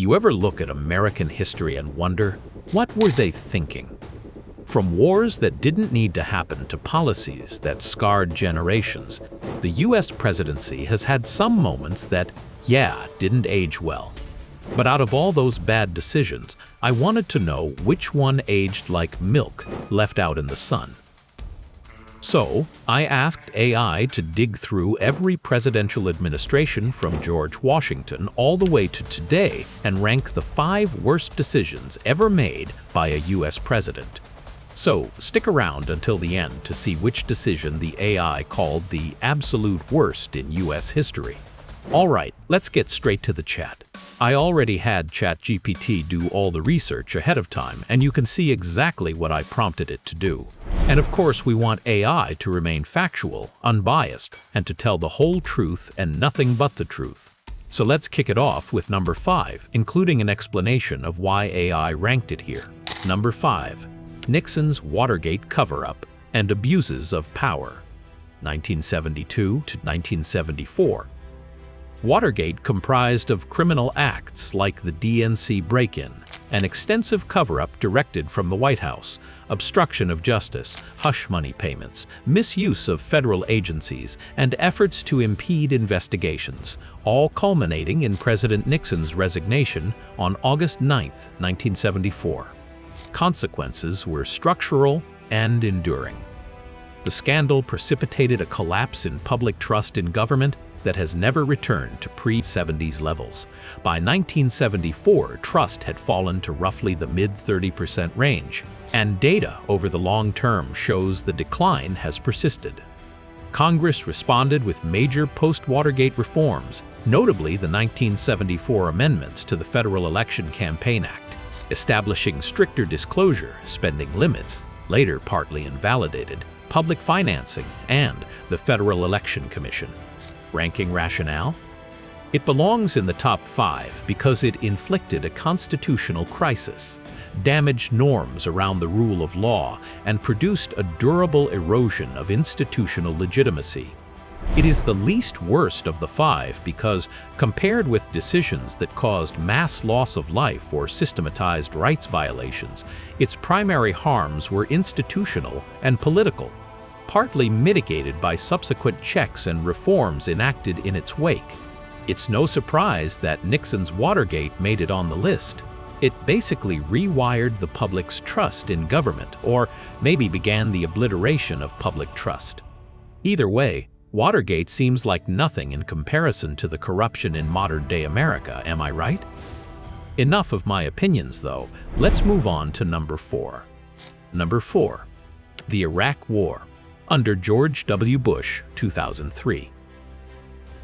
You ever look at American history and wonder, what were they thinking? From wars that didn't need to happen to policies that scarred generations, the US presidency has had some moments that, didn't age well. But out of all those bad decisions, I wanted to know which one aged like milk left out in the sun. So, I asked AI to dig through every presidential administration from George Washington all the way to today and rank the 5 worst decisions ever made by a US president. So, stick around until the end to see which decision the AI called the absolute worst in US history. Alright, let's get straight to the chat. I already had ChatGPT do all the research ahead of time, and you can see exactly what I prompted it to do. And of course, we want AI to remain factual, unbiased, and to tell the whole truth and nothing but the truth. So let's kick it off with number 5, including an explanation of why AI ranked it here. Number 5. Nixon's Watergate cover-up and abuses of power, 1972 to 1974. Watergate comprised of criminal acts like the DNC break-in, an extensive cover-up directed from the White House, obstruction of justice, hush money payments, misuse of federal agencies, and efforts to impede investigations, all culminating in President Nixon's resignation on August 9, 1974. Consequences were structural and enduring. The scandal precipitated a collapse in public trust in government that has never returned to pre-70s levels. By 1974, trust had fallen to roughly the mid-30% range, and data over the long term shows the decline has persisted. Congress responded with major post-Watergate reforms, notably the 1974 amendments to the Federal Election Campaign Act, establishing stricter disclosure, spending limits, later partly invalidated, public financing, and the Federal Election Commission. Ranking rationale? It belongs in the top 5 because it inflicted a constitutional crisis, damaged norms around the rule of law, and produced a durable erosion of institutional legitimacy. It is the least worst of the 5 because, compared with decisions that caused mass loss of life or systematized rights violations, its primary harms were institutional and political, partly mitigated by subsequent checks and reforms enacted in its wake. It's no surprise that Nixon's Watergate made it on the list. It basically rewired the public's trust in government, or maybe began the obliteration of public trust. Either way, Watergate seems like nothing in comparison to the corruption in modern-day America, am I right? Enough of my opinions, though. Let's move on to number 4. Number 4. The Iraq War, under George W. Bush, 2003.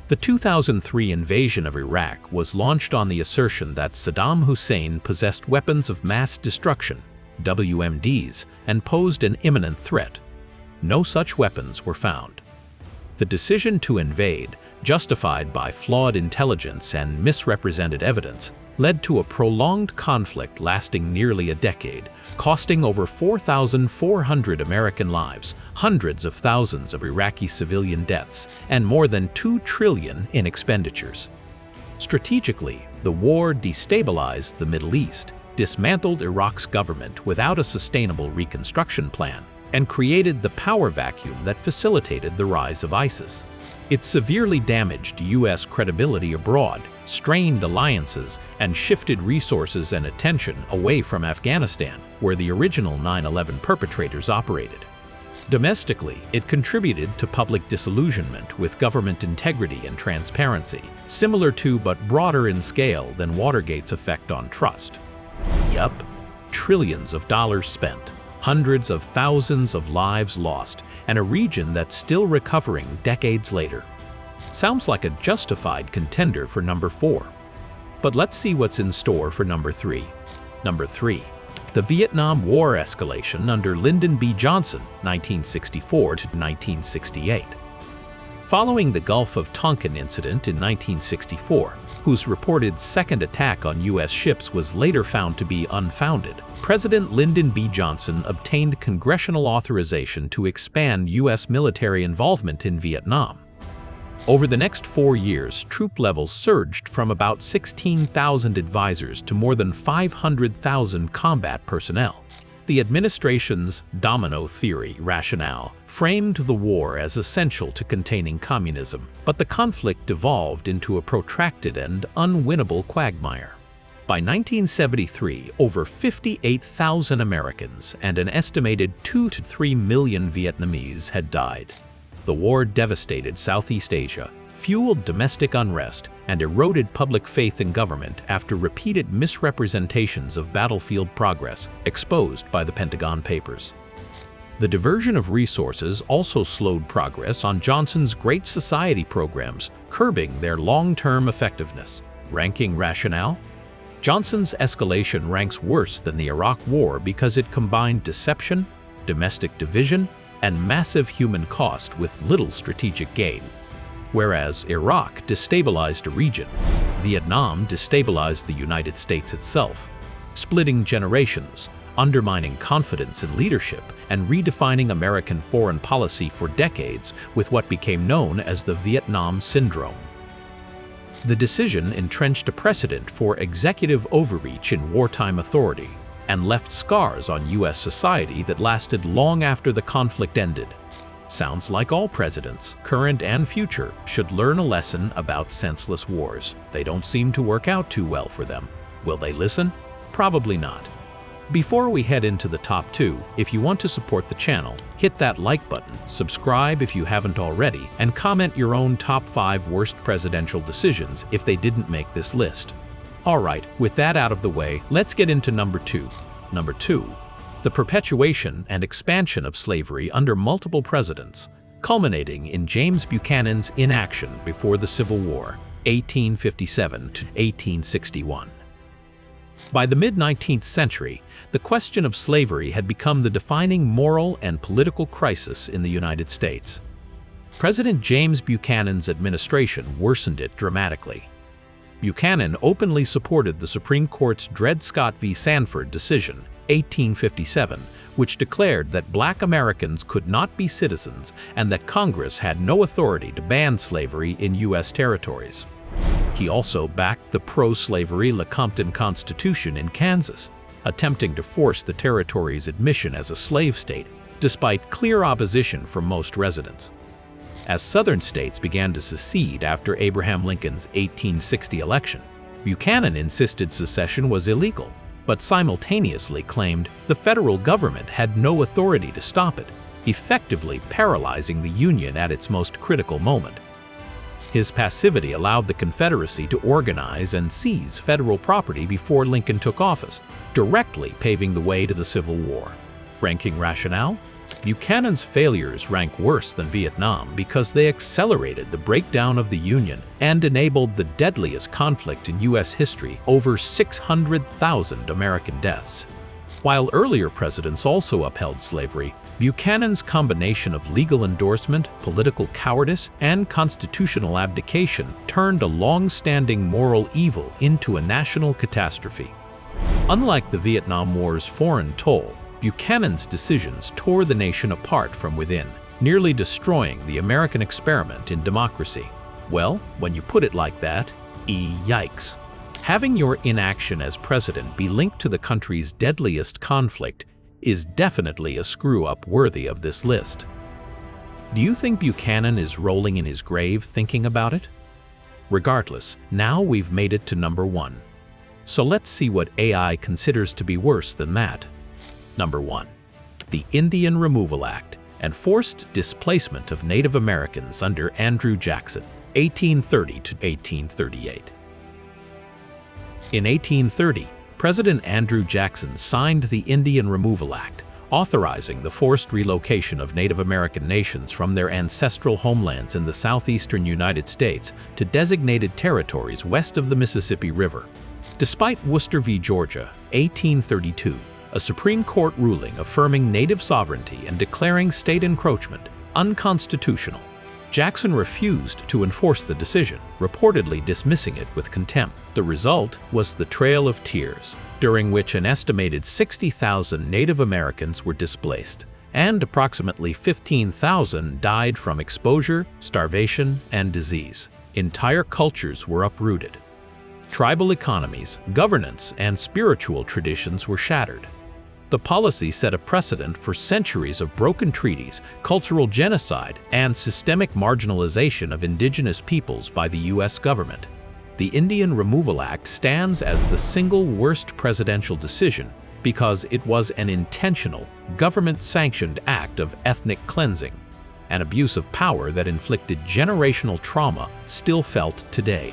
The 2003 invasion of Iraq was launched on the assertion that Saddam Hussein possessed weapons of mass destruction, WMDs, and posed an imminent threat. No such weapons were found. The decision to invade, justified by flawed intelligence and misrepresented evidence, led to a prolonged conflict lasting nearly a decade, costing over 4,400 American lives, hundreds of thousands of Iraqi civilian deaths, and more than $2 trillion in expenditures. Strategically, the war destabilized the Middle East, dismantled Iraq's government without a sustainable reconstruction plan, and created the power vacuum that facilitated the rise of ISIS. It severely damaged U.S. credibility abroad, strained alliances, and shifted resources and attention away from Afghanistan, where the original 9/11 perpetrators operated. Domestically, it contributed to public disillusionment with government integrity and transparency, similar to but broader in scale than Watergate's effect on trust. Yup, trillions of dollars spent, hundreds of thousands of lives lost, and a region that's still recovering decades later. Sounds like a justified contender for number 4. But let's see what's in store for number 3. Number 3. The Vietnam War escalation under Lyndon B. Johnson, 1964 to 1968. Following the Gulf of Tonkin incident in 1964, whose reported second attack on U.S. ships was later found to be unfounded, President Lyndon B. Johnson obtained congressional authorization to expand U.S. military involvement in Vietnam. Over the next 4 years, troop levels surged from about 16,000 advisors to more than 500,000 combat personnel. The administration's domino theory rationale framed the war as essential to containing communism, but the conflict evolved into a protracted and unwinnable quagmire. By 1973, over 58,000 Americans and an estimated 2 to 3 million Vietnamese had died. The war devastated Southeast Asia, fueled domestic unrest, and eroded public faith in government after repeated misrepresentations of battlefield progress exposed by the Pentagon Papers. The diversion of resources also slowed progress on Johnson's Great Society programs, curbing their long-term effectiveness. Ranking rationale? Johnson's escalation ranks worse than the Iraq War because it combined deception, domestic division, and massive human cost with little strategic gain. Whereas Iraq destabilized a region, Vietnam destabilized the United States itself, splitting generations, undermining confidence in leadership, and redefining American foreign policy for decades with what became known as the Vietnam Syndrome. The decision entrenched a precedent for executive overreach in wartime authority and left scars on U.S. society that lasted long after the conflict ended. Sounds like all presidents, current and future, should learn a lesson about senseless wars. They don't seem to work out too well for them. Will they listen? Probably not. Before we head into the top 2, if you want to support the channel, hit that like button, subscribe if you haven't already, and comment your own top 5 worst presidential decisions if they didn't make this list. Alright, with that out of the way, let's get into number 2. Number 2. The perpetuation and expansion of slavery under multiple presidents, culminating in James Buchanan's inaction before the Civil War, 1857 to 1861. By the mid-19th century, the question of slavery had become the defining moral and political crisis in the United States. President James Buchanan's administration worsened it dramatically. Buchanan openly supported the Supreme Court's Dred Scott v. Sanford decision, 1857, which declared that Black Americans could not be citizens and that Congress had no authority to ban slavery in U.S. territories. He also backed the pro-slavery Lecompton Constitution in Kansas, attempting to force the territory's admission as a slave state, despite clear opposition from most residents. As Southern states began to secede after Abraham Lincoln's 1860 election, Buchanan insisted secession was illegal, but simultaneously claimed the federal government had no authority to stop it, effectively paralyzing the Union at its most critical moment. His passivity allowed the Confederacy to organize and seize federal property before Lincoln took office, directly paving the way to the Civil War. Ranking rationale? Buchanan's failures rank worse than Vietnam because they accelerated the breakdown of the Union and enabled the deadliest conflict in U.S. history, over 600,000 American deaths. While earlier presidents also upheld slavery, Buchanan's combination of legal endorsement, political cowardice, and constitutional abdication turned a long-standing moral evil into a national catastrophe. Unlike the Vietnam War's foreign toll, Buchanan's decisions tore the nation apart from within, nearly destroying the American experiment in democracy. Well, when you put it like that, yikes. Having your inaction as president be linked to the country's deadliest conflict is definitely a screw-up worthy of this list. Do you think Buchanan is rolling in his grave thinking about it? Regardless, now we've made it to number 1. So let's see what AI considers to be worse than that. Number 1. The Indian Removal Act and forced displacement of Native Americans under Andrew Jackson, 1830 to 1838. In 1830, President Andrew Jackson signed the Indian Removal Act, authorizing the forced relocation of Native American nations from their ancestral homelands in the southeastern United States to designated territories west of the Mississippi River. Despite Worcester v. Georgia, 1832, a Supreme Court ruling affirming native sovereignty and declaring state encroachment unconstitutional, Jackson refused to enforce the decision, reportedly dismissing it with contempt. The result was the Trail of Tears, during which an estimated 60,000 Native Americans were displaced, and approximately 15,000 died from exposure, starvation, and disease. Entire cultures were uprooted. Tribal economies, governance, and spiritual traditions were shattered. The policy set a precedent for centuries of broken treaties, cultural genocide, and systemic marginalization of indigenous peoples by the U.S. government. The Indian Removal Act stands as the single worst presidential decision because it was an intentional, government-sanctioned act of ethnic cleansing, an abuse of power that inflicted generational trauma still felt today.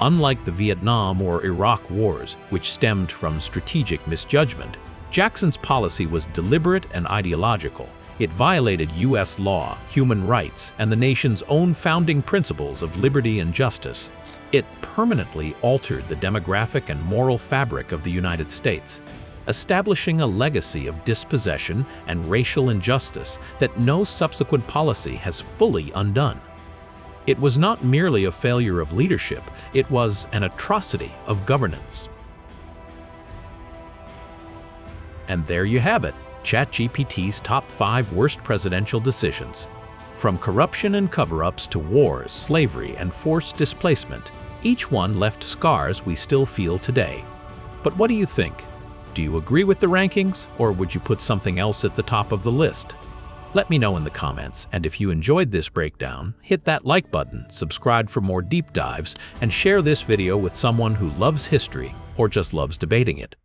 Unlike the Vietnam or Iraq wars, which stemmed from strategic misjudgment, Jackson's policy was deliberate and ideological. It violated U.S. law, human rights, and the nation's own founding principles of liberty and justice. It permanently altered the demographic and moral fabric of the United States, establishing a legacy of dispossession and racial injustice that no subsequent policy has fully undone. It was not merely a failure of leadership, it was an atrocity of governance. And there you have it, ChatGPT's top 5 worst presidential decisions. From corruption and cover-ups to wars, slavery, and forced displacement, each one left scars we still feel today. But what do you think? Do you agree with the rankings, or would you put something else at the top of the list? Let me know in the comments, and if you enjoyed this breakdown, hit that like button, subscribe for more deep dives, and share this video with someone who loves history or just loves debating it.